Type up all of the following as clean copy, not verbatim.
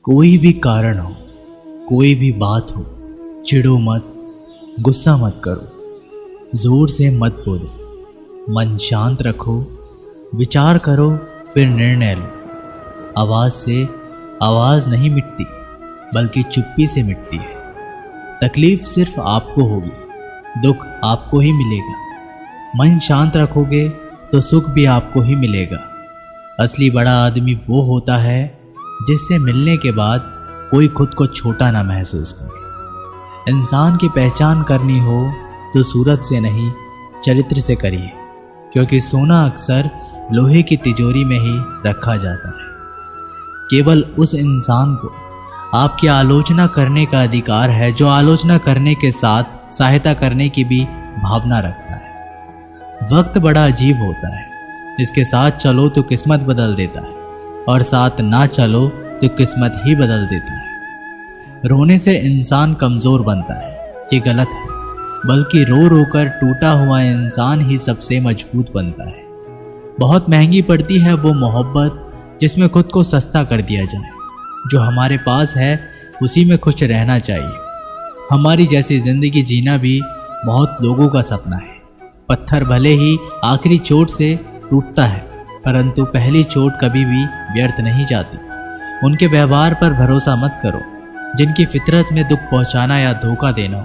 कोई भी कारण हो, कोई भी बात हो, चिढ़ो मत, गुस्सा मत करो, जोर से मत बोलो, मन शांत रखो, विचार करो, फिर निर्णय लो। आवाज़ से आवाज़ नहीं मिटती, बल्कि चुप्पी से मिटती है। तकलीफ सिर्फ आपको होगी, दुख आपको ही मिलेगा। मन शांत रखोगे तो सुख भी आपको ही मिलेगा। असली बड़ा आदमी वो होता है जिससे मिलने के बाद कोई खुद को छोटा ना महसूस करे। इंसान की पहचान करनी हो तो सूरत से नहीं, चरित्र से करिए, क्योंकि सोना अक्सर लोहे की तिजोरी में ही रखा जाता है। केवल उस इंसान को आपकी आलोचना करने का अधिकार है जो आलोचना करने के साथ सहायता करने की भी भावना रखता है। वक्त बड़ा अजीब होता है, इसके साथ चलो तो किस्मत बदल देता है, और साथ ना चलो तो किस्मत ही बदल देता है। रोने से इंसान कमज़ोर बनता है, ये गलत है, बल्कि रो रो कर टूटा हुआ इंसान ही सबसे मजबूत बनता है। बहुत महंगी पड़ती है वो मोहब्बत जिसमें खुद को सस्ता कर दिया जाए। जो हमारे पास है उसी में खुश रहना चाहिए। हमारी जैसी ज़िंदगी जीना भी बहुत लोगों का सपना है। पत्थर भले ही आखिरी चोट से टूटता है, परंतु पहली चोट कभी भी व्यर्थ नहीं जाती। उनके व्यवहार पर भरोसा मत करो जिनकी फितरत में दुख पहुंचाना या धोखा देना हो,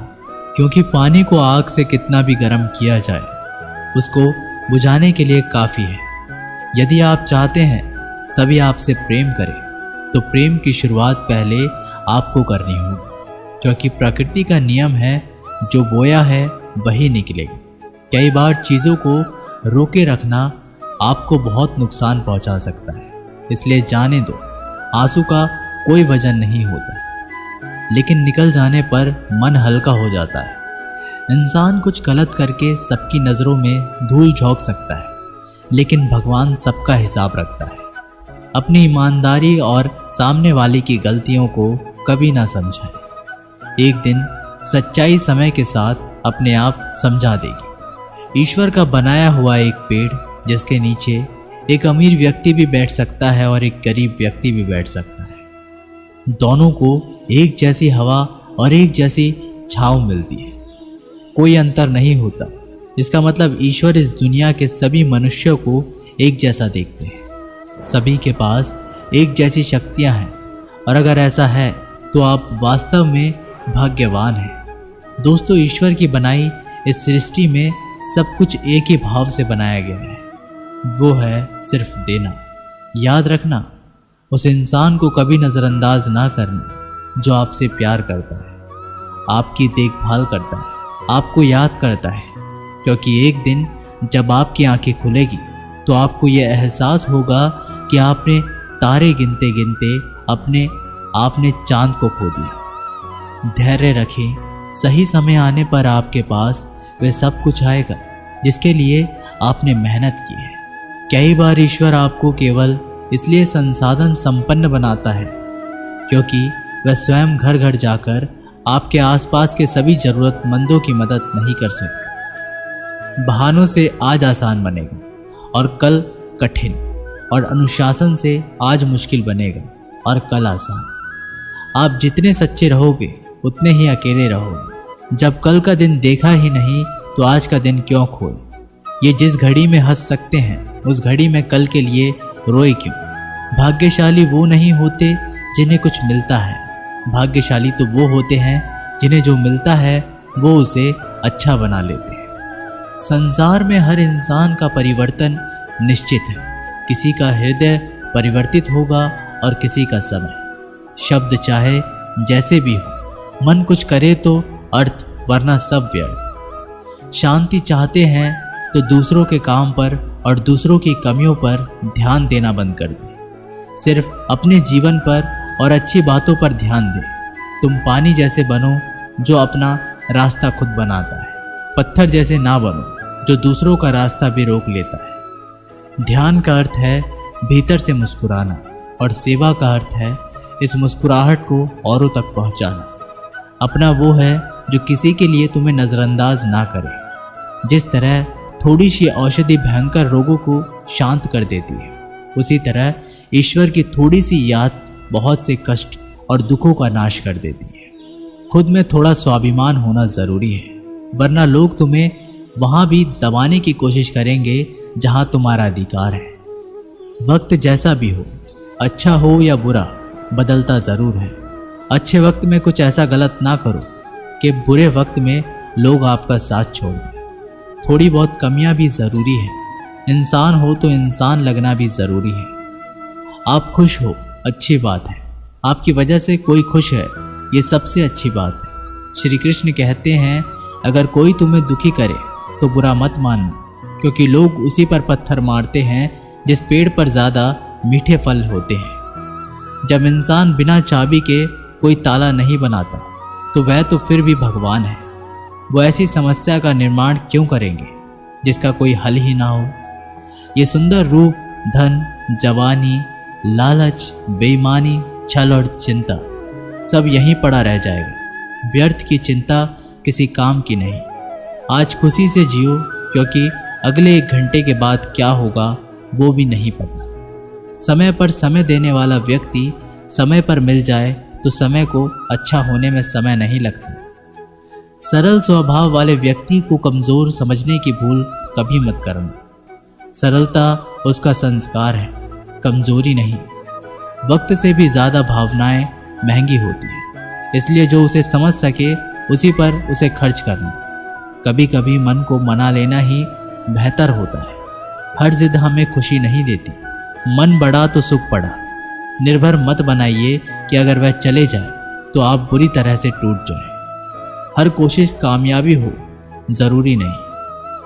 क्योंकि पानी को आग से कितना भी गर्म किया जाए, उसको बुझाने के लिए काफ़ी है। यदि आप चाहते हैं सभी आपसे प्रेम करें, तो प्रेम की शुरुआत पहले आपको करनी होगी, क्योंकि प्रकृति का नियम है, जो बोया है वही निकलेगा। कई बार चीज़ों को रोके रखना आपको बहुत नुकसान पहुंचा सकता है, इसलिए जाने दो। आंसू का कोई वजन नहीं होता, लेकिन निकल जाने पर मन हल्का हो जाता है। इंसान कुछ गलत करके सबकी नज़रों में धूल झोंक सकता है, लेकिन भगवान सबका हिसाब रखता है। अपनी ईमानदारी और सामने वाले की गलतियों को कभी ना समझाएं। एक दिन सच्चाई समय के साथ अपने आप समझा देगी। ईश्वर का बनाया हुआ एक पेड़ जिसके नीचे एक अमीर व्यक्ति भी बैठ सकता है और एक गरीब व्यक्ति भी बैठ सकता है। दोनों को एक जैसी हवा और एक जैसी छांव मिलती है, कोई अंतर नहीं होता। इसका मतलब ईश्वर इस दुनिया के सभी मनुष्यों को एक जैसा देखते हैं। सभी के पास एक जैसी शक्तियां हैं, और अगर ऐसा है तो आप वास्तव में भाग्यवान हैं। दोस्तों, ईश्वर की बनाई इस सृष्टि में सब कुछ एक ही भाव से बनाया गया है, वो है सिर्फ देना। याद रखना, उस इंसान को कभी नज़रअंदाज ना करना जो आपसे प्यार करता है, आपकी देखभाल करता है, आपको याद करता है, क्योंकि एक दिन जब आपकी आंखें खुलेगी तो आपको यह एहसास होगा कि आपने तारे गिनते गिनते आपने चांद को खो दिया। धैर्य रखें, सही समय आने पर आपके पास वह सब कुछ आएगा जिसके लिए आपने मेहनत की है। कई बार ईश्वर आपको केवल इसलिए संसाधन संपन्न बनाता है क्योंकि वह स्वयं घर घर जाकर आपके आसपास के सभी जरूरतमंदों की मदद नहीं कर सकता। बहानों से आज आसान बनेगा और कल कठिन, और अनुशासन से आज मुश्किल बनेगा और कल आसान। आप जितने सच्चे रहोगे उतने ही अकेले रहोगे। जब कल का दिन देखा ही नहीं तो आज का दिन क्यों खोए। ये जिस घड़ी में हंस सकते हैं उस घड़ी में कल के लिए रोए क्यों। भाग्यशाली वो नहीं होते जिन्हें कुछ मिलता है, भाग्यशाली तो वो होते हैं जिन्हें जो मिलता है वो उसे अच्छा बना लेते हैं। संसार में हर इंसान का परिवर्तन निश्चित है। किसी का हृदय परिवर्तित होगा और किसी का समय। शब्द चाहे जैसे भी हो, मन कुछ करे तो अर्थ, वरना सब व्यर्थ। शांति चाहते हैं तो दूसरों के काम पर और दूसरों की कमियों पर ध्यान देना बंद कर दें। सिर्फ अपने जीवन पर और अच्छी बातों पर ध्यान दें। तुम पानी जैसे बनो जो अपना रास्ता खुद बनाता है, पत्थर जैसे ना बनो जो दूसरों का रास्ता भी रोक लेता है। ध्यान का अर्थ है भीतर से मुस्कुराना, और सेवा का अर्थ है इस मुस्कुराहट को औरों तक पहुंचाना। अपना वो है जो किसी के लिए तुम्हें नज़रअंदाज ना करे। जिस तरह थोड़ी सी औषधि भयंकर रोगों को शांत कर देती है, उसी तरह ईश्वर की थोड़ी सी याद बहुत से कष्ट और दुखों का नाश कर देती है। खुद में थोड़ा स्वाभिमान होना ज़रूरी है, वरना लोग तुम्हें वहाँ भी दबाने की कोशिश करेंगे जहाँ तुम्हारा अधिकार है। वक्त जैसा भी हो, अच्छा हो या बुरा, बदलता ज़रूर है। अच्छे वक्त में कुछ ऐसा गलत ना करो कि बुरे वक्त में लोग आपका साथ छोड़ दें। थोड़ी बहुत कमियां भी ज़रूरी है। इंसान हो तो इंसान लगना भी ज़रूरी है। आप खुश हो, अच्छी बात है। आपकी वजह से कोई खुश है, ये सबसे अच्छी बात है। श्री कृष्ण कहते हैं, अगर कोई तुम्हें दुखी करे तो बुरा मत मानना, क्योंकि लोग उसी पर पत्थर मारते हैं जिस पेड़ पर ज़्यादा मीठे फल होते हैं। जब इंसान बिना चाबी के कोई ताला नहीं बनाता तो वह तो फिर भी भगवान है। वो ऐसी समस्या का निर्माण क्यों करेंगे जिसका कोई हल ही ना हो। ये सुंदर रूप, धन, जवानी, लालच, बेईमानी, छल और चिंता सब यहीं पड़ा रह जाएगा। व्यर्थ की चिंता किसी काम की नहीं। आज खुशी से जियो, क्योंकि अगले 1 घंटे के बाद क्या होगा वो भी नहीं पता। समय पर समय देने वाला व्यक्ति समय पर मिल जाए तो समय को अच्छा होने में समय नहीं लगता। सरल स्वभाव वाले व्यक्ति को कमज़ोर समझने की भूल कभी मत करना। सरलता उसका संस्कार है, कमज़ोरी नहीं। वक्त से भी ज़्यादा भावनाएं महंगी होती हैं, इसलिए जो उसे समझ सके उसी पर उसे खर्च करना। कभी कभी मन को मना लेना ही बेहतर होता है। हर जिद हमें खुशी नहीं देती। मन बढ़ा तो सुख पड़ा। निर्भर मत बनाइए कि अगर वह चले जाए तो आप बुरी तरह से टूट जाए। हर कोशिश कामयाबी हो ज़रूरी नहीं,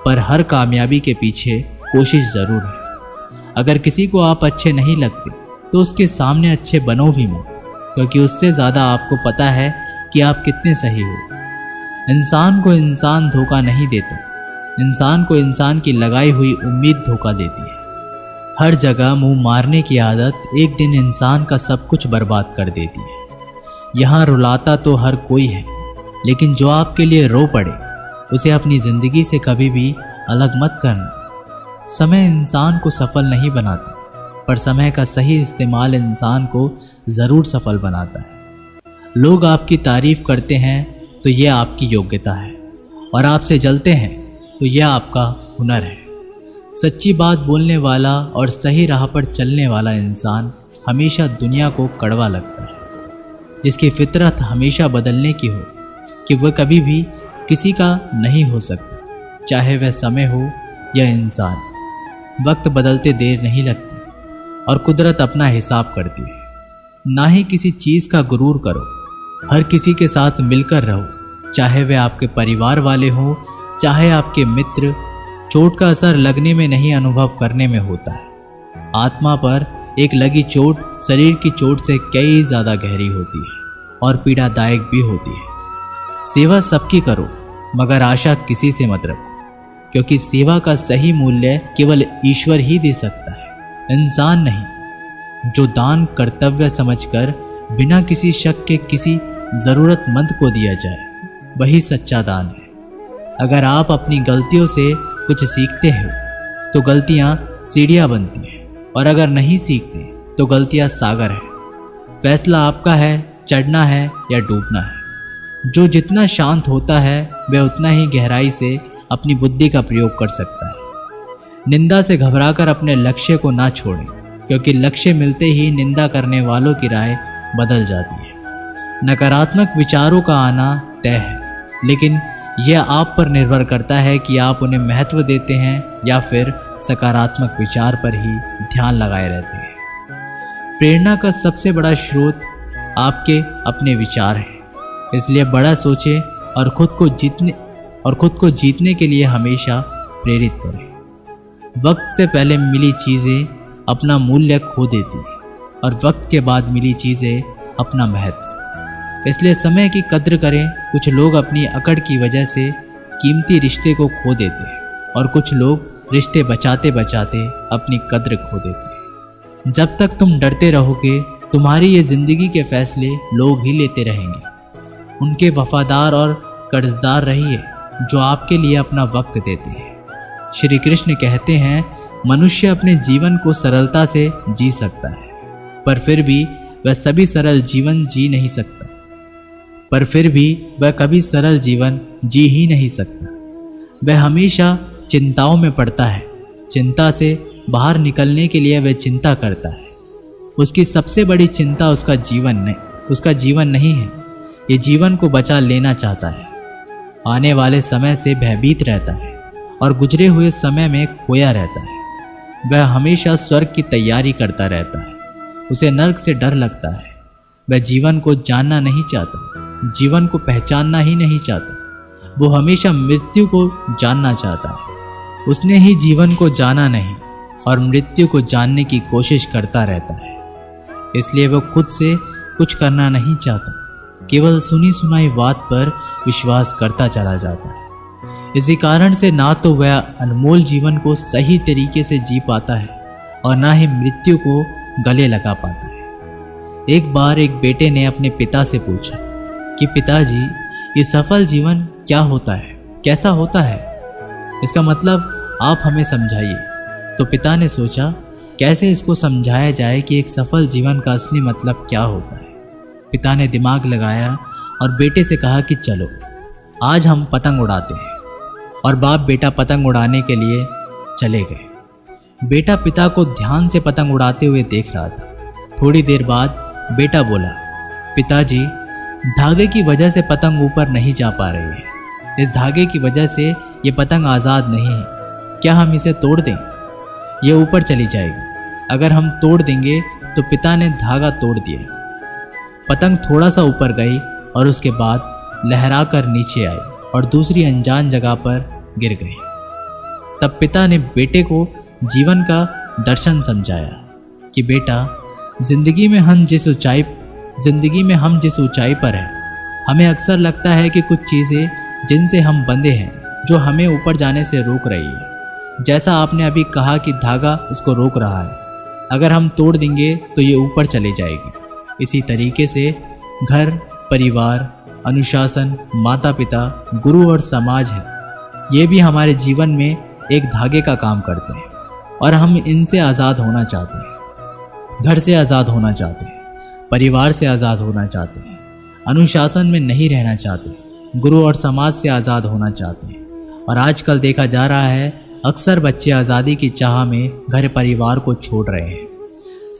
पर हर कामयाबी के पीछे कोशिश ज़रूर है। अगर किसी को आप अच्छे नहीं लगते तो उसके सामने अच्छे बनो भी मत, क्योंकि उससे ज़्यादा आपको पता है कि आप कितने सही हो। इंसान को इंसान धोखा नहीं देता, इंसान को इंसान की लगाई हुई उम्मीद धोखा देती है। हर जगह मुंह मारने की आदत एक दिन इंसान का सब कुछ बर्बाद कर देती है। यहाँ रुलाता तो हर कोई है, लेकिन जो आपके लिए रो पड़े उसे अपनी ज़िंदगी से कभी भी अलग मत करना। समय इंसान को सफल नहीं बनाता, पर समय का सही इस्तेमाल इंसान को ज़रूर सफल बनाता है। लोग आपकी तारीफ करते हैं तो यह आपकी योग्यता है, और आपसे जलते हैं तो यह आपका हुनर है। सच्ची बात बोलने वाला और सही राह पर चलने वाला इंसान हमेशा दुनिया को कड़वा लगता है। जिसकी फितरत हमेशा बदलने की हो कि वह कभी भी किसी का नहीं हो सकता, चाहे वह समय हो या इंसान। वक्त बदलते देर नहीं लगती और कुदरत अपना हिसाब करती है। ना ही किसी चीज़ का गुरूर करो। हर किसी के साथ मिलकर रहो, चाहे वे आपके परिवार वाले हों, चाहे आपके मित्र। चोट का असर लगने में नहीं, अनुभव करने में होता है। आत्मा पर एक लगी चोट शरीर की चोट से कई ज़्यादा गहरी होती है और पीड़ादायक भी होती है। सेवा सबकी करो, मगर आशा किसी से मत रखो, क्योंकि सेवा का सही मूल्य केवल ईश्वर ही दे सकता है, इंसान नहीं। जो दान कर्तव्य समझकर बिना किसी शक के किसी ज़रूरतमंद को दिया जाए, वही सच्चा दान है। अगर आप अपनी गलतियों से कुछ सीखते हो तो गलतियाँ सीढ़ियाँ बनती हैं, और अगर नहीं सीखते तो गलतियाँ सागर है। फैसला आपका है, चढ़ना है या डूबना है। जो जितना शांत होता है वह उतना ही गहराई से अपनी बुद्धि का प्रयोग कर सकता है। निंदा से घबराकर अपने लक्ष्य को ना छोड़ें, क्योंकि लक्ष्य मिलते ही निंदा करने वालों की राय बदल जाती है। नकारात्मक विचारों का आना तय है, लेकिन यह आप पर निर्भर करता है कि आप उन्हें महत्व देते हैं या फिर सकारात्मक विचार पर ही ध्यान लगाए रहते हैं। प्रेरणा का सबसे बड़ा स्रोत आपके अपने विचार हैं, इसलिए बड़ा सोचें और खुद को जीतने के लिए हमेशा प्रेरित करें। वक्त से पहले मिली चीज़ें अपना मूल्य खो देती हैं, और वक्त के बाद मिली चीज़ें अपना महत्व। इसलिए समय की कद्र करें। कुछ लोग अपनी अकड़ की वजह से कीमती रिश्ते को खो देते हैं, और कुछ लोग रिश्ते बचाते बचाते अपनी कद्र खो देते हैं। जब तक तुम डरते रहोगे, तुम्हारी ये ज़िंदगी के फैसले लोग ही लेते रहेंगे। उनके वफादार और कर्जदार रहिए जो आपके लिए अपना वक्त देते हैं। श्री कृष्ण कहते हैं, मनुष्य अपने जीवन को सरलता से जी सकता है, पर फिर भी वह सभी सरल जीवन जी नहीं सकता, पर फिर भी वह कभी सरल जीवन जी ही नहीं सकता। वह हमेशा चिंताओं में पड़ता है। चिंता से बाहर निकलने के लिए वह चिंता करता है। उसकी सबसे बड़ी चिंता उसका जीवन नहीं है। ये जीवन को बचा लेना चाहता है। आने वाले समय से भयभीत रहता है और गुजरे हुए समय में खोया रहता है। वह हमेशा स्वर्ग की तैयारी करता रहता है। उसे नर्क से डर लगता है। वह जीवन को जानना नहीं चाहता, जीवन को पहचानना ही नहीं चाहता। वो हमेशा मृत्यु को जानना चाहता है। उसने ही जीवन को जाना नहीं और मृत्यु को जानने की कोशिश करता रहता है। इसलिए वो खुद से कुछ करना नहीं चाहता, केवल सुनी सुनाई बात पर विश्वास करता चला जाता है। इसी कारण से ना तो वह अनमोल जीवन को सही तरीके से जी पाता है और ना ही मृत्यु को गले लगा पाता है। एक बार एक बेटे ने अपने पिता से पूछा कि पिताजी, ये सफल जीवन क्या होता है, कैसा होता है? इसका मतलब आप हमें समझाइए। तो पिता ने सोचा कैसे इसको समझाया जाए कि एक सफल जीवन का असली मतलब क्या होता है। पिता ने दिमाग लगाया और बेटे से कहा कि चलो आज हम पतंग उड़ाते हैं। और बाप बेटा पतंग उड़ाने के लिए चले गए। बेटा पिता को ध्यान से पतंग उड़ाते हुए देख रहा था। थोड़ी देर बाद बेटा बोला, पिताजी, धागे की वजह से पतंग ऊपर नहीं जा पा रही है। इस धागे की वजह से ये पतंग आज़ाद नहीं है। क्या हम इसे तोड़ दें? ये ऊपर चली जाएगी। अगर हम तोड़ देंगे तो पिता ने धागा तोड़ दिया। पतंग थोड़ा सा ऊपर गई और उसके बाद लहरा कर नीचे आई और दूसरी अनजान जगह पर गिर गई। तब पिता ने बेटे को जीवन का दर्शन समझाया कि बेटा, जिंदगी में हम जिस ऊंचाई पर हैं, हमें अक्सर लगता है कि कुछ चीज़ें जिनसे हम बंधे हैं जो हमें ऊपर जाने से रोक रही है। जैसा आपने अभी कहा कि धागा इसको रोक रहा है, अगर हम तोड़ देंगे तो ये ऊपर चली जाएगी। इसी तरीके से घर, परिवार, अनुशासन, माता पिता, गुरु और समाज है, ये भी हमारे जीवन में एक धागे का काम करते हैं और हम इनसे आज़ाद होना चाहते हैं। घर से आज़ाद होना चाहते हैं, परिवार से आज़ाद होना चाहते हैं, अनुशासन में नहीं रहना चाहते, गुरु और समाज से आज़ाद होना चाहते हैं। और आजकल देखा जा रहा है अक्सर बच्चे आज़ादी की चाह में घर परिवार को छोड़ रहे हैं,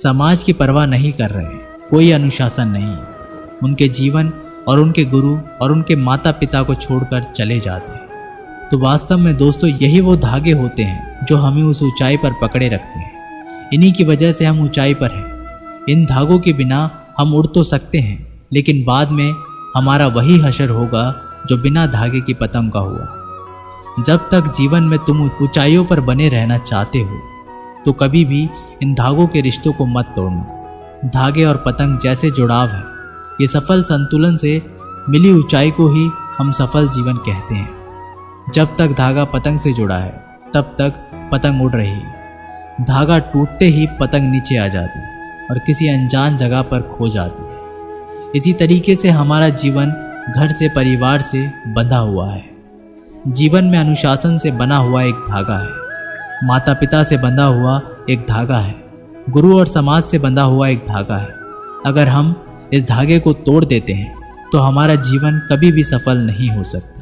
समाज की परवाह नहीं कर रहे हैं, कोई अनुशासन नहीं है। उनके जीवन और उनके गुरु और उनके माता पिता को छोड़कर चले जाते हैं। तो वास्तव में दोस्तों, यही वो धागे होते हैं जो हमें उस ऊंचाई पर पकड़े रखते हैं। इन्हीं की वजह से हम ऊंचाई पर हैं। इन धागों के बिना हम उड़ तो सकते हैं, लेकिन बाद में हमारा वही हशर होगा जो बिना धागे की पतंग का हुआ। जब तक जीवन में तुम ऊंचाइयों पर बने रहना चाहते हो तो कभी भी इन धागों के रिश्तों को मत तोड़ना। धागे और पतंग जैसे जुड़ाव है, ये सफल संतुलन से मिली ऊंचाई को ही हम सफल जीवन कहते हैं। जब तक धागा पतंग से जुड़ा है तब तक पतंग उड़ रही है। धागा टूटते ही पतंग नीचे आ जाती है और किसी अनजान जगह पर खो जाती है। इसी तरीके से हमारा जीवन घर से, परिवार से बंधा हुआ है। जीवन में अनुशासन से बना हुआ एक धागा है, माता पिता से बंधा हुआ एक धागा है, गुरु और समाज से बंधा हुआ एक धागा है। अगर हम इस धागे को तोड़ देते हैं तो हमारा जीवन कभी भी सफल नहीं हो सकता।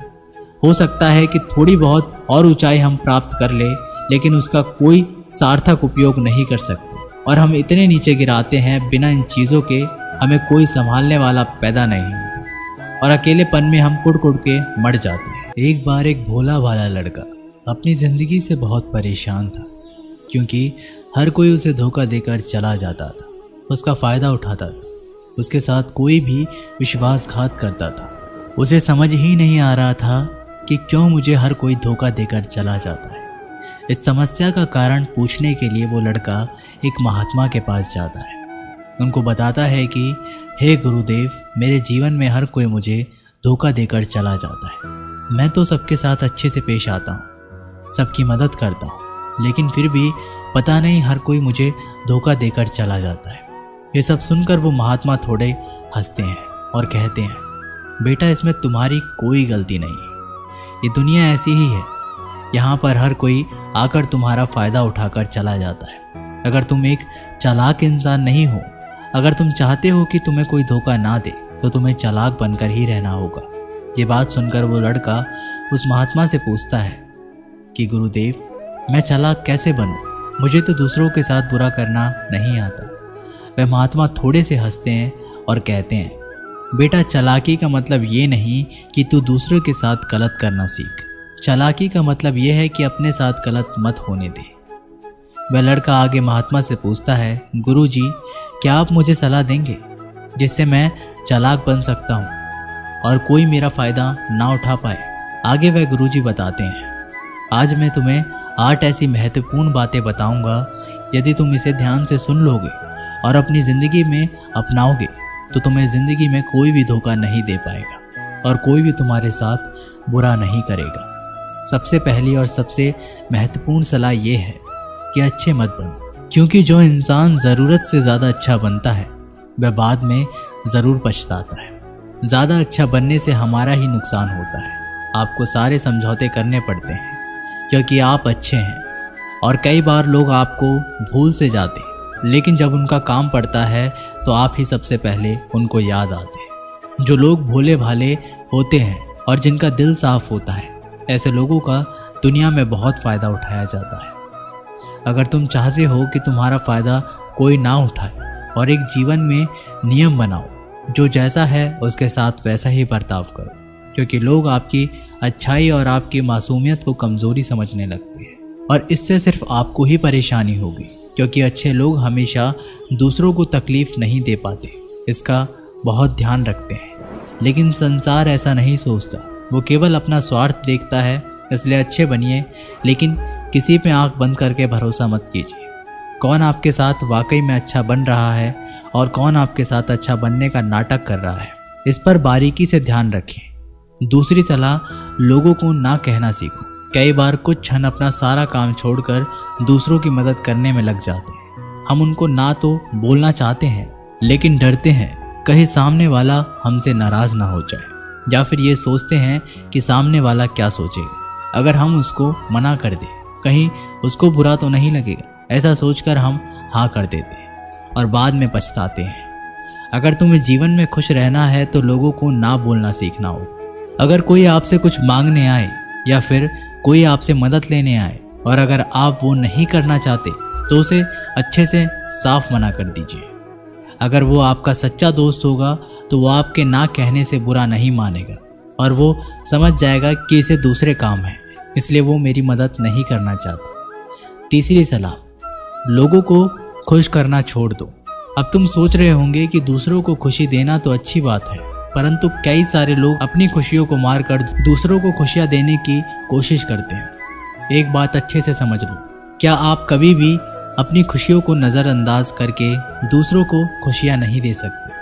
हो सकता है कि थोड़ी बहुत और ऊंचाई हम प्राप्त कर ले, लेकिन उसका कोई सार्थक उपयोग नहीं कर सकते और हम इतने नीचे गिराते हैं, बिना इन चीज़ों के हमें कोई संभालने वाला पैदा नहीं होता और अकेलेपन में हम कुड़ कुड़ के मर जाते हैं। एक बार एक भोला भाला लड़का अपनी ज़िंदगी से बहुत परेशान था, क्योंकि हर कोई उसे धोखा देकर चला जाता था, उसका फ़ायदा उठाता था, उसके साथ कोई भी विश्वासघात करता था। उसे समझ ही नहीं आ रहा था कि क्यों मुझे हर कोई धोखा देकर चला जाता है। इस समस्या का कारण पूछने के लिए वो लड़का एक महात्मा के पास जाता है। उनको बताता है कि हे गुरुदेव, मेरे जीवन में हर कोई मुझे धोखा देकर चला जाता है। मैं तो सबके साथ अच्छे से पेश आता हूँ, सबकी मदद करता हूँ, लेकिन फिर भी पता नहीं हर कोई मुझे धोखा देकर चला जाता है। ये सब सुनकर वो महात्मा थोड़े हंसते हैं और कहते हैं, बेटा, इसमें तुम्हारी कोई गलती नहीं है। ये दुनिया ऐसी ही है, यहाँ पर हर कोई आकर तुम्हारा फ़ायदा उठाकर चला जाता है। अगर तुम एक चालाक इंसान नहीं हो, अगर तुम चाहते हो कि तुम्हें कोई धोखा ना दे तो तुम्हें चालाक बनकर ही रहना होगा। ये बात सुनकर वो लड़का उस महात्मा से पूछता है कि गुरुदेव, मैं चालाक कैसे बनूं? मुझे तो दूसरों के साथ बुरा करना नहीं आता। वह महात्मा थोड़े से हंसते हैं और कहते हैं, बेटा, चालाकी का मतलब ये नहीं कि तू दूसरों के साथ गलत करना सीख। चालाकी का मतलब यह है कि अपने साथ गलत मत होने दे। वह लड़का आगे महात्मा से पूछता है, गुरुजी, क्या आप मुझे सलाह देंगे जिससे मैं चालाक बन सकता हूँ और कोई मेरा फ़ायदा ना उठा पाए? आगे वह गुरुजी बताते हैं, आज मैं तुम्हें 8 ऐसी महत्वपूर्ण बातें बताऊंगा। यदि तुम इसे ध्यान से सुन लोगे और अपनी ज़िंदगी में अपनाओगे तो तुम्हें ज़िंदगी में कोई भी धोखा नहीं दे पाएगा और कोई भी तुम्हारे साथ बुरा नहीं करेगा। सबसे पहली और सबसे महत्वपूर्ण सलाह ये है कि अच्छे मत बनो, क्योंकि जो इंसान ज़रूरत से ज़्यादा अच्छा बनता है वह बाद में ज़रूर पछताता है। ज़्यादा अच्छा बनने से हमारा ही नुकसान होता है। आपको सारे समझौते करने पड़ते हैं क्योंकि आप अच्छे हैं। और कई बार लोग आपको भूल से जाते हैं, लेकिन जब उनका काम पड़ता है तो आप ही सबसे पहले उनको याद आते हैं। जो लोग भोले भाले होते हैं और जिनका दिल साफ होता है, ऐसे लोगों का दुनिया में बहुत फ़ायदा उठाया जाता है। अगर तुम चाहते हो कि तुम्हारा फ़ायदा कोई ना उठाए और एक जीवन में नियम बनाओ, जो जैसा है उसके साथ वैसा ही बर्ताव करो, क्योंकि लोग आपकी अच्छाई और आपकी मासूमियत को कमज़ोरी समझने लगते हैं और इससे सिर्फ आपको ही परेशानी होगी, क्योंकि अच्छे लोग हमेशा दूसरों को तकलीफ़ नहीं दे पाते। इसका बहुत ध्यान रखते हैं। लेकिन संसार ऐसा नहीं सोचता, वो केवल अपना स्वार्थ देखता है। इसलिए अच्छे बनिए, लेकिन किसी पे आंख बंद करके भरोसा मत कीजिए। कौन आपके साथ वाकई में अच्छा बन रहा है और कौन आपके साथ अच्छा बनने का नाटक कर रहा है, इस पर बारीकी से ध्यान रखें। दूसरी सलाह, लोगों को ना कहना सीखो। कई बार कुछ क्षण अपना सारा काम छोड़कर दूसरों की मदद करने में लग जाते हैं। हम उनको ना तो बोलना चाहते हैं, लेकिन डरते हैं कहीं सामने वाला हमसे नाराज़ ना हो जाए, या फिर ये सोचते हैं कि सामने वाला क्या सोचेगा अगर हम उसको मना कर दें, कहीं उसको बुरा तो नहीं लगेगा। ऐसा सोचकर हम हाँ कर देते हैं और बाद में पछताते हैं। अगर तुम्हें जीवन में खुश रहना है तो लोगों को ना बोलना सीखना होगा। अगर कोई आपसे कुछ मांगने आए या फिर कोई आपसे मदद लेने आए और अगर आप वो नहीं करना चाहते तो उसे अच्छे से साफ मना कर दीजिए। अगर वो आपका सच्चा दोस्त होगा तो वो आपके ना कहने से बुरा नहीं मानेगा और वो समझ जाएगा कि इसे दूसरे काम है, इसलिए वो मेरी मदद नहीं करना चाहता। तीसरी सलाह, लोगों को खुश करना छोड़ दो। अब तुम सोच रहे होंगे कि दूसरों को खुशी देना तो अच्छी बात है, परंतु कई सारे लोग अपनी खुशियों को मारकर दूसरों को खुशियां देने की कोशिश करते हैं। एक बात अच्छे से समझ लो, क्या आप कभी भी अपनी खुशियों को नज़रअंदाज करके दूसरों को खुशियां नहीं दे सकते।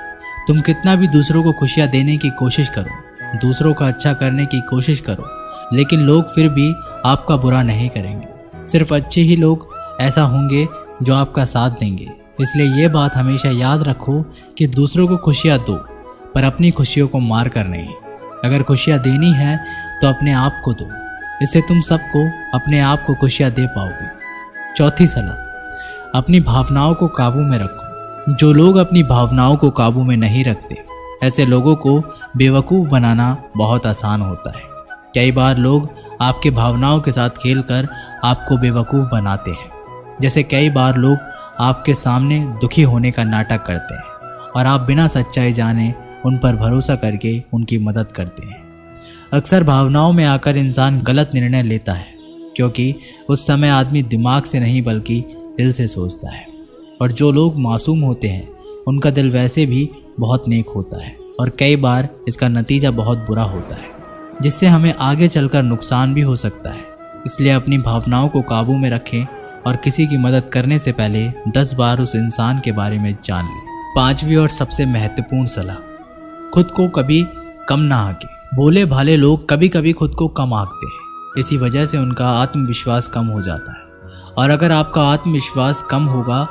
तुम कितना भी दूसरों को खुशियां देने की कोशिश करो, दूसरों का अच्छा करने की कोशिश करो, लेकिन लोग फिर भी आपका बुरा नहीं करेंगे। सिर्फ अच्छे ही लोग ऐसा होंगे जो आपका साथ देंगे। इसलिए ये बात हमेशा याद रखो कि दूसरों को खुशियाँ दो, पर अपनी खुशियों को मार कर नहीं। अगर खुशियाँ देनी है तो अपने आप को दो, इससे तुम सबको अपने आप को खुशियाँ दे पाओगे। चौथी सलाह, अपनी भावनाओं को काबू में रखो। जो लोग अपनी भावनाओं को काबू में नहीं रखते, ऐसे लोगों को बेवकूफ़ बनाना बहुत आसान होता है। कई बार लोग आपके भावनाओं के साथ खेलकर आपको बेवकूफ़ बनाते हैं। जैसे कई बार लोग आपके सामने दुखी होने का नाटक करते हैं और आप बिना सच्चाई जाने उन पर भरोसा करके उनकी मदद करते हैं। अक्सर भावनाओं में आकर इंसान गलत निर्णय लेता है, क्योंकि उस समय आदमी दिमाग से नहीं बल्कि दिल से सोचता है। और जो लोग मासूम होते हैं उनका दिल वैसे भी बहुत नेक होता है और कई बार इसका नतीजा बहुत बुरा होता है, जिससे हमें आगे चलकर नुकसान भी हो सकता है। इसलिए अपनी भावनाओं को काबू में रखें और किसी की मदद करने से पहले 10 बार उस इंसान के बारे में जान लें। पांचवी और सबसे महत्वपूर्ण सलाह, खुद को कभी कम ना आंके। भोले भाले लोग कभी कभी खुद को कम आंकते हैं, इसी वजह से उनका आत्मविश्वास कम हो जाता है। और अगर आपका आत्मविश्वास कम होगा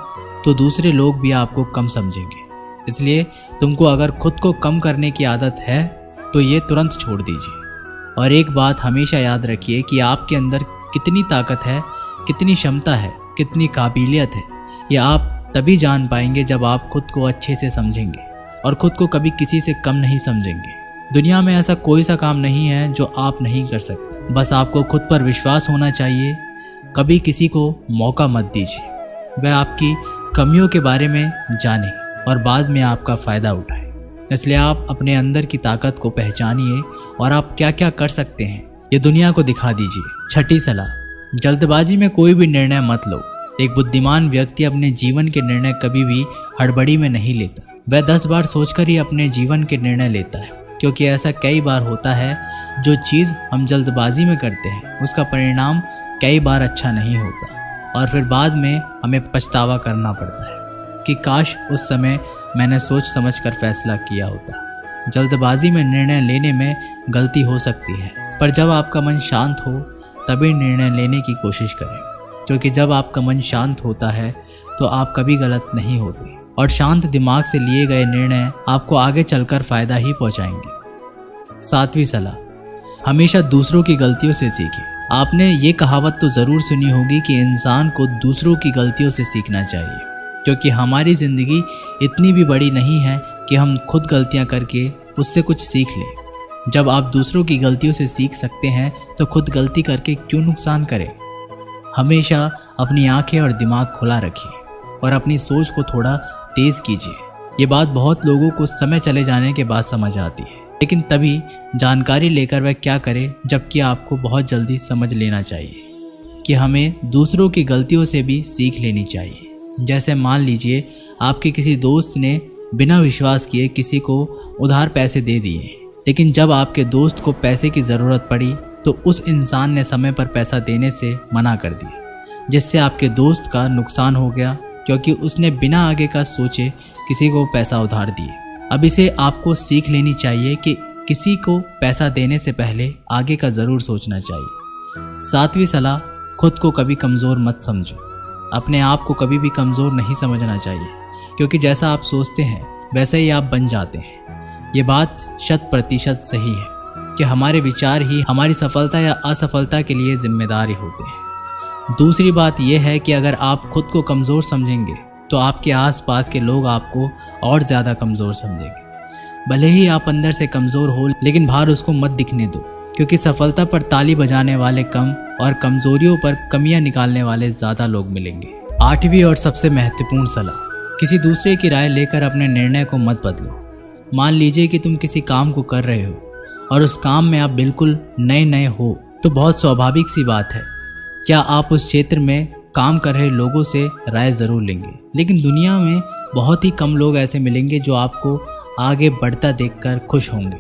तो दूसरे लोग भी आपको कम समझेंगे। इसलिए तुमको अगर खुद को कम करने की आदत है तो ये तुरंत छोड़ दीजिए। और एक बात हमेशा याद रखिए कि आपके अंदर कितनी ताकत है, कितनी क्षमता है, कितनी काबिलियत है, यह आप तभी जान पाएंगे जब आप खुद को अच्छे से समझेंगे और खुद को कभी किसी से कम नहीं समझेंगे। दुनिया में ऐसा कोई सा काम नहीं है जो आप नहीं कर सकते, बस आपको खुद पर विश्वास होना चाहिए। कभी किसी को मौका मत दीजिए वह आपकी कमियों के बारे में जाने और बाद में आपका फ़ायदा उठाए। इसलिए आप अपने अंदर की ताकत को पहचानिए और आप क्या क्या कर सकते हैं ये दुनिया को दिखा दीजिए। छठी सलाह, जल्दबाजी में कोई भी निर्णय मत लो। एक बुद्धिमान व्यक्ति अपने जीवन के निर्णय कभी भी हड़बड़ी में नहीं लेता। वह 10 बार सोचकर ही अपने जीवन के निर्णय लेता है, क्योंकि ऐसा कई बार होता है जो चीज़ हम जल्दबाजी में करते हैं उसका परिणाम कई बार अच्छा नहीं होता और फिर बाद में हमें पछतावा करना पड़ता है कि काश उस समय मैंने सोच समझकर फैसला किया होता। जल्दबाजी में निर्णय लेने में गलती हो सकती है, पर जब आपका मन शांत हो तभी निर्णय लेने की कोशिश करें, क्योंकि जब आपका मन शांत होता है तो आप कभी गलत नहीं होते और शांत दिमाग से लिए गए निर्णय आपको आगे चलकर फ़ायदा ही पहुंचाएंगे। 7वीं सलाह, हमेशा दूसरों की गलतियों से सीखें। आपने ये कहावत तो ज़रूर सुनी होगी कि इंसान को दूसरों की गलतियों से सीखना चाहिए, क्योंकि हमारी ज़िंदगी इतनी भी बड़ी नहीं है कि हम खुद गलतियां करके उससे कुछ सीख लें। जब आप दूसरों की गलतियों से सीख सकते हैं तो खुद गलती करके क्यों नुकसान करें। हमेशा अपनी आंखें और दिमाग खुला रखिए और अपनी सोच को थोड़ा तेज़ कीजिए। ये बात बहुत लोगों को समय चले जाने के बाद समझ आती है, लेकिन तभी जानकारी लेकर वह क्या करे, जबकि आपको बहुत जल्दी समझ लेना चाहिए कि हमें दूसरों की गलतियों से भी सीख लेनी चाहिए। जैसे मान लीजिए आपके किसी दोस्त ने बिना विश्वास किए किसी को उधार पैसे दे दिए, लेकिन जब आपके दोस्त को पैसे की ज़रूरत पड़ी तो उस इंसान ने समय पर पैसा देने से मना कर दिया, जिससे आपके दोस्त का नुकसान हो गया, क्योंकि उसने बिना आगे का सोचे किसी को पैसा उधार दिए। अब इसे आपको सीख लेनी चाहिए कि किसी को पैसा देने से पहले आगे का ज़रूर सोचना चाहिए। 7वीं सलाह, खुद को कभी कमज़ोर मत समझो। अपने आप को कभी भी कमज़ोर नहीं समझना चाहिए, क्योंकि जैसा आप सोचते हैं वैसे ही आप बन जाते हैं। ये बात 100% सही है कि हमारे विचार ही हमारी सफलता या असफलता के लिए जिम्मेदार होते हैं। दूसरी बात यह है कि अगर आप खुद को कमज़ोर समझेंगे तो आपके आसपास के लोग आपको और ज़्यादा कमज़ोर समझेंगे। भले ही आप अंदर से कमज़ोर हो, लेकिन बाहर उसको मत दिखने दो, क्योंकि सफलता पर ताली बजाने वाले कम और कमज़ोरियों पर कमियां निकालने वाले ज़्यादा लोग मिलेंगे। 8वीं और सबसे महत्वपूर्ण सलाह, किसी दूसरे की राय लेकर अपने निर्णय को मत बदलो। मान लीजिए कि तुम किसी काम को कर रहे हो और उस काम में आप बिल्कुल नए हो, तो बहुत स्वाभाविक सी बात है क्या आप उस क्षेत्र में काम कर रहे लोगों से राय ज़रूर लेंगे। लेकिन दुनिया में बहुत ही कम लोग ऐसे मिलेंगे जो आपको आगे बढ़ता देखकर खुश होंगे,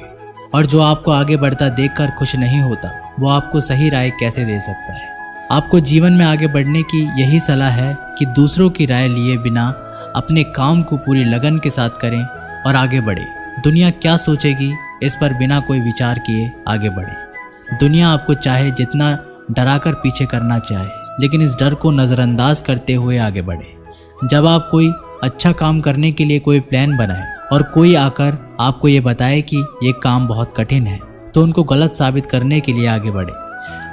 और जो आपको आगे बढ़ता देखकर खुश नहीं होता वो आपको सही राय कैसे दे सकता है। आपको जीवन में आगे बढ़ने की यही सलाह है कि दूसरों की राय लिए बिना अपने काम को पूरी लगन के साथ करें और आगे बढ़े। दुनिया क्या सोचेगी इस पर बिना कोई विचार किए आगे बढ़े। दुनिया आपको चाहे जितना डराकर पीछे करना चाहे, लेकिन इस डर को नज़रअंदाज करते हुए आगे बढ़े। जब आप कोई अच्छा काम करने के लिए कोई प्लान बनाएं और कोई आकर आपको ये बताए कि ये काम बहुत कठिन है, तो उनको गलत साबित करने के लिए आगे बढ़े।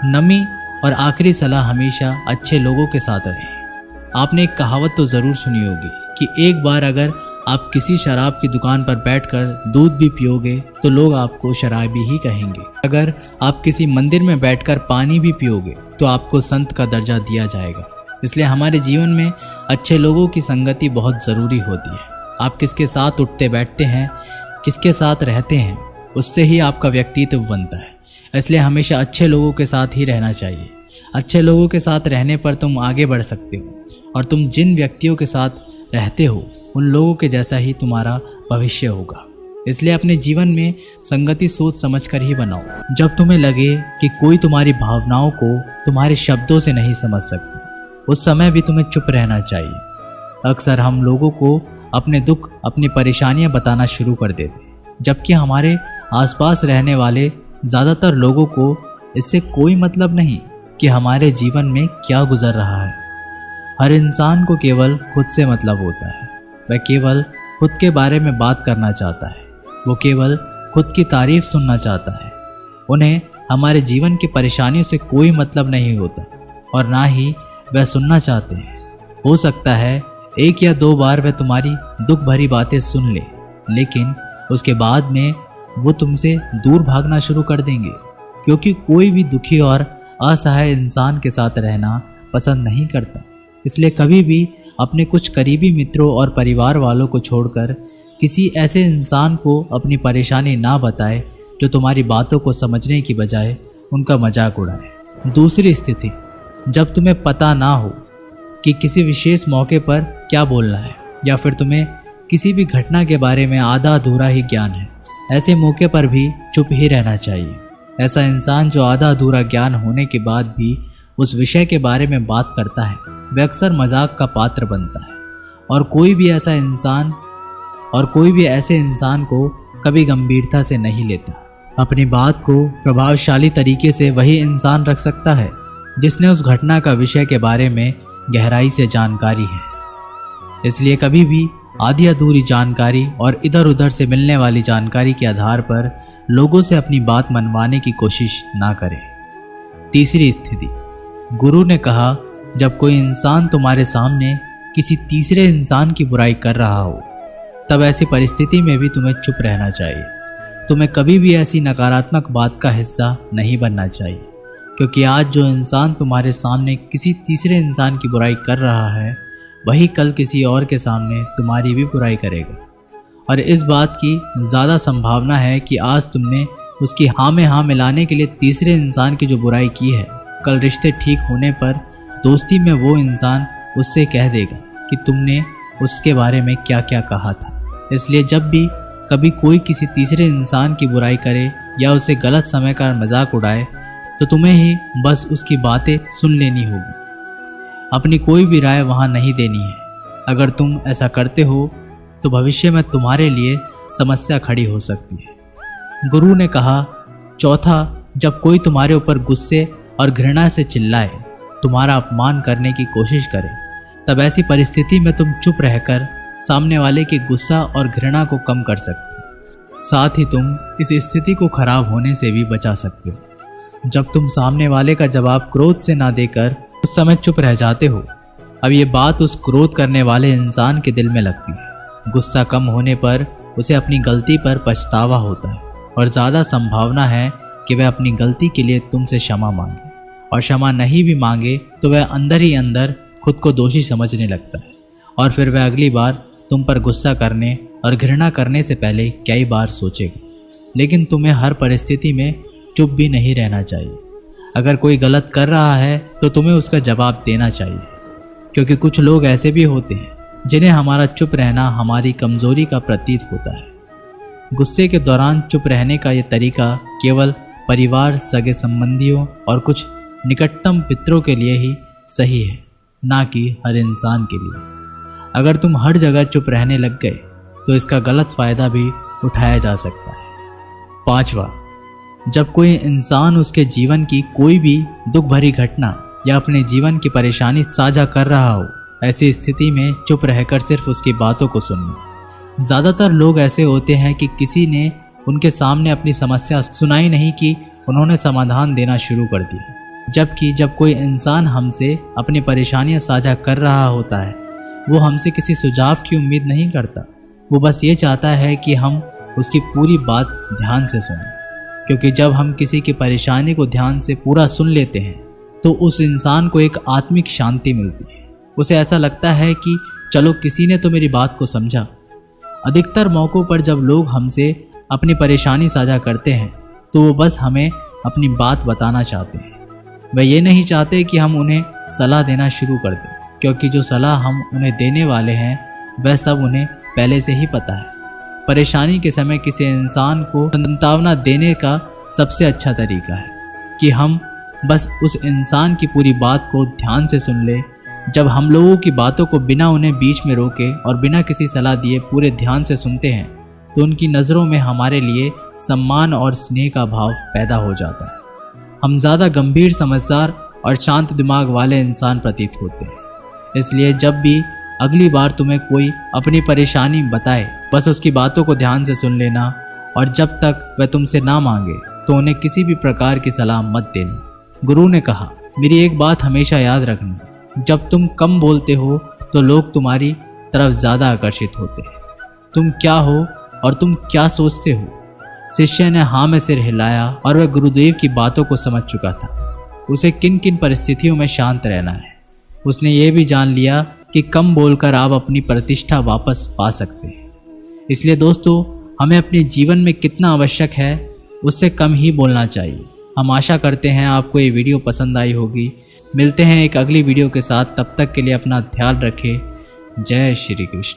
नवी और आखिरी सलाह, हमेशा अच्छे लोगों के साथ रहें। आपने एक कहावत तो ज़रूर सुनी होगी कि एक बार अगर आप किसी शराब की दुकान पर बैठकर दूध भी पियोगे तो लोग आपको शराबी ही कहेंगे। अगर आप किसी मंदिर में बैठकर पानी भी पियोगे तो आपको संत का दर्जा दिया जाएगा। इसलिए हमारे जीवन में अच्छे लोगों की संगति बहुत ज़रूरी होती है। आप किसके साथ उठते बैठते हैं, किसके साथ रहते हैं, उससे ही आपका व्यक्तित्व बनता है। इसलिए हमेशा अच्छे लोगों के साथ ही रहना चाहिए। अच्छे लोगों के साथ रहने पर तुम आगे बढ़ सकते हो, और तुम जिन व्यक्तियों के साथ रहते हो उन लोगों के जैसा ही तुम्हारा भविष्य होगा। इसलिए अपने जीवन में संगति सोच समझकर ही बनाओ। जब तुम्हें लगे कि कोई तुम्हारी भावनाओं को तुम्हारे शब्दों से नहीं समझ सकता, उस समय भी तुम्हें चुप रहना चाहिए। अक्सर हम लोगों को अपने दुख, अपनी परेशानियां बताना शुरू कर देते हैं, जबकि हमारे आसपास रहने वाले ज़्यादातर लोगों को इससे कोई मतलब नहीं कि हमारे जीवन में क्या गुजर रहा है। हर इंसान को केवल खुद से मतलब होता है। वह केवल खुद के बारे में बात करना चाहता है। वो केवल खुद की तारीफ सुनना चाहता है। उन्हें हमारे जीवन की परेशानियों से कोई मतलब नहीं होता, और ना ही वह सुनना चाहते हैं। हो सकता है एक या दो बार वह तुम्हारी दुख भरी बातें सुन ले, लेकिन उसके बाद में वो तुमसे दूर भागना शुरू कर देंगे, क्योंकि कोई भी दुखी और असहाय इंसान के साथ रहना पसंद नहीं करता। इसलिए कभी भी अपने कुछ करीबी मित्रों और परिवार वालों को छोड़कर किसी ऐसे इंसान को अपनी परेशानी ना बताए जो तुम्हारी बातों को समझने की बजाय उनका मजाक उड़ाए। दूसरी स्थिति, जब तुम्हें पता ना हो कि किसी विशेष मौके पर क्या बोलना है, या फिर तुम्हें किसी भी घटना के बारे में आधा अधूरा ही ज्ञान है, ऐसे मौके पर भी चुप ही रहना चाहिए। ऐसा इंसान जो आधा अधूरा ज्ञान होने के बाद भी उस विषय के बारे में बात करता है, वह अक्सर मजाक का पात्र बनता है, और कोई भी ऐसे इंसान को कभी गंभीरता से नहीं लेता। अपनी बात को प्रभावशाली तरीके से वही इंसान रख सकता है जिसने उस घटना का विषय के बारे में गहराई से जानकारी है। इसलिए कभी भी आधी अधूरी जानकारी और इधर उधर से मिलने वाली जानकारी के आधार पर लोगों से अपनी बात मनवाने की कोशिश ना करें। तीसरी स्थिति, गुरु ने कहा, जब कोई इंसान तुम्हारे सामने किसी तीसरे इंसान की बुराई कर रहा हो, तब ऐसी परिस्थिति में भी तुम्हें चुप रहना चाहिए। तुम्हें कभी भी ऐसी नकारात्मक बात का हिस्सा नहीं बनना चाहिए, क्योंकि आज जो इंसान तुम्हारे सामने किसी तीसरे इंसान की बुराई कर रहा है, वही कल किसी और के सामने तुम्हारी भी बुराई करेगा। और इस बात की ज़्यादा संभावना है कि आज तुमने उसकी हाँ में हाँ मिलाने के लिए तीसरे इंसान की जो बुराई की है, कल रिश्ते ठीक होने पर दोस्ती में वो इंसान उससे कह देगा कि तुमने उसके बारे में क्या क्या कहा था। इसलिए जब भी कभी कोई किसी तीसरे इंसान की बुराई करे या उसे गलत समय का मजाक उड़ाए, तो तुम्हें ही बस उसकी बातें सुन लेनी होगी, अपनी कोई भी राय वहाँ नहीं देनी है। अगर तुम ऐसा करते हो तो भविष्य में तुम्हारे लिए समस्या खड़ी हो सकती है। गुरु ने कहा, चौथा, जब कोई तुम्हारे ऊपर गुस्से और घृणा से चिल्लाए, तुम्हारा अपमान करने की कोशिश करे, तब ऐसी परिस्थिति में तुम चुप रहकर सामने वाले के गुस्सा और घृणा को कम कर सकते हो। साथ ही तुम इस स्थिति को खराब होने से भी बचा सकते हो। जब तुम सामने वाले का जवाब क्रोध से ना देकर उस समय चुप रह जाते हो, अब ये बात उस क्रोध करने वाले इंसान के दिल में लगती है। गुस्सा कम होने पर उसे अपनी गलती पर पछतावा होता है, और ज़्यादा संभावना है कि वह अपनी गलती के लिए तुमसे क्षमा मांगे, और क्षमा नहीं भी मांगे तो वह अंदर ही अंदर खुद को दोषी समझने लगता है, और फिर वह अगली बार तुम पर गुस्सा करने और घृणा करने से पहले कई बार सोचेगा। लेकिन तुम्हें हर परिस्थिति में चुप भी नहीं रहना चाहिए। अगर कोई गलत कर रहा है तो तुम्हें उसका जवाब देना चाहिए, क्योंकि कुछ लोग ऐसे भी होते हैं जिन्हें हमारा चुप रहना हमारी कमजोरी का प्रतीत होता है। गुस्से के दौरान चुप रहने का ये तरीका केवल परिवार, सगे संबंधियों और कुछ निकटतम मित्रों के लिए ही सही है, ना कि हर इंसान के लिए। अगर तुम हर जगह चुप रहने लग गए तो इसका गलत फायदा भी उठाया जा सकता है। पांचवा, जब कोई इंसान उसके जीवन की कोई भी दुख भरी घटना या अपने जीवन की परेशानी साझा कर रहा हो, ऐसी स्थिति में चुप रहकर सिर्फ उसकी बातों को सुनना। ज़्यादातर लोग ऐसे होते हैं कि किसी ने उनके सामने अपनी समस्या सुनाई नहीं कि उन्होंने समाधान देना शुरू कर दिया। जबकि जब कोई इंसान हमसे अपनी परेशानियां साझा कर रहा होता है, वो हमसे किसी सुझाव की उम्मीद नहीं करता। वो बस ये चाहता है कि हम उसकी पूरी बात ध्यान से सुनें, क्योंकि जब हम किसी की परेशानी को ध्यान से पूरा सुन लेते हैं तो उस इंसान को एक आत्मिक शांति मिलती है। उसे ऐसा लगता है कि चलो, किसी ने तो मेरी बात को समझा। अधिकतर मौक़ों पर जब लोग हमसे अपनी परेशानी साझा करते हैं तो वो बस हमें अपनी बात बताना चाहते हैं। वे ये नहीं चाहते कि हम उन्हें सलाह देना शुरू कर दें, क्योंकि जो सलाह हम उन्हें देने वाले हैं वह सब उन्हें पहले से ही पता है। परेशानी के समय किसी इंसान को सांत्वना देने का सबसे अच्छा तरीका है कि हम बस उस इंसान की पूरी बात को ध्यान से सुन लें। जब हम लोगों की बातों को बिना उन्हें बीच में रोके और बिना किसी सलाह दिए पूरे ध्यान से सुनते हैं, तो उनकी नज़रों में हमारे लिए सम्मान और स्नेह का भाव पैदा हो जाता है। हम ज़्यादा गंभीर, समझदार और शांत दिमाग वाले इंसान प्रतीत होते हैं। इसलिए जब भी अगली बार तुम्हें कोई अपनी परेशानी बताए, बस उसकी बातों को ध्यान से सुन लेना, और जब तक वह तुमसे ना मांगे तो उन्हें किसी भी प्रकार की सलाह मत देना। गुरु ने कहा, मेरी एक बात हमेशा याद रखना, जब तुम कम बोलते हो तो लोग तुम्हारी तरफ ज़्यादा आकर्षित होते हैं। तुम क्या हो और तुम क्या सोचते हो? शिष्य ने हाँ में सिर हिलाया और वह गुरुदेव की बातों को समझ चुका था। उसे किन किन परिस्थितियों में शांत रहना है। उसने ये भी जान लिया कि कम बोलकर आप अपनी प्रतिष्ठा वापस पा सकते हैं। इसलिए दोस्तों, हमें अपने जीवन में कितना आवश्यक है उससे कम ही बोलना चाहिए। हम आशा करते हैं आपको ये वीडियो पसंद आई होगी। मिलते हैं एक अगली वीडियो के साथ, तब तक के लिए अपना ख्याल रखें। जय श्री कृष्ण।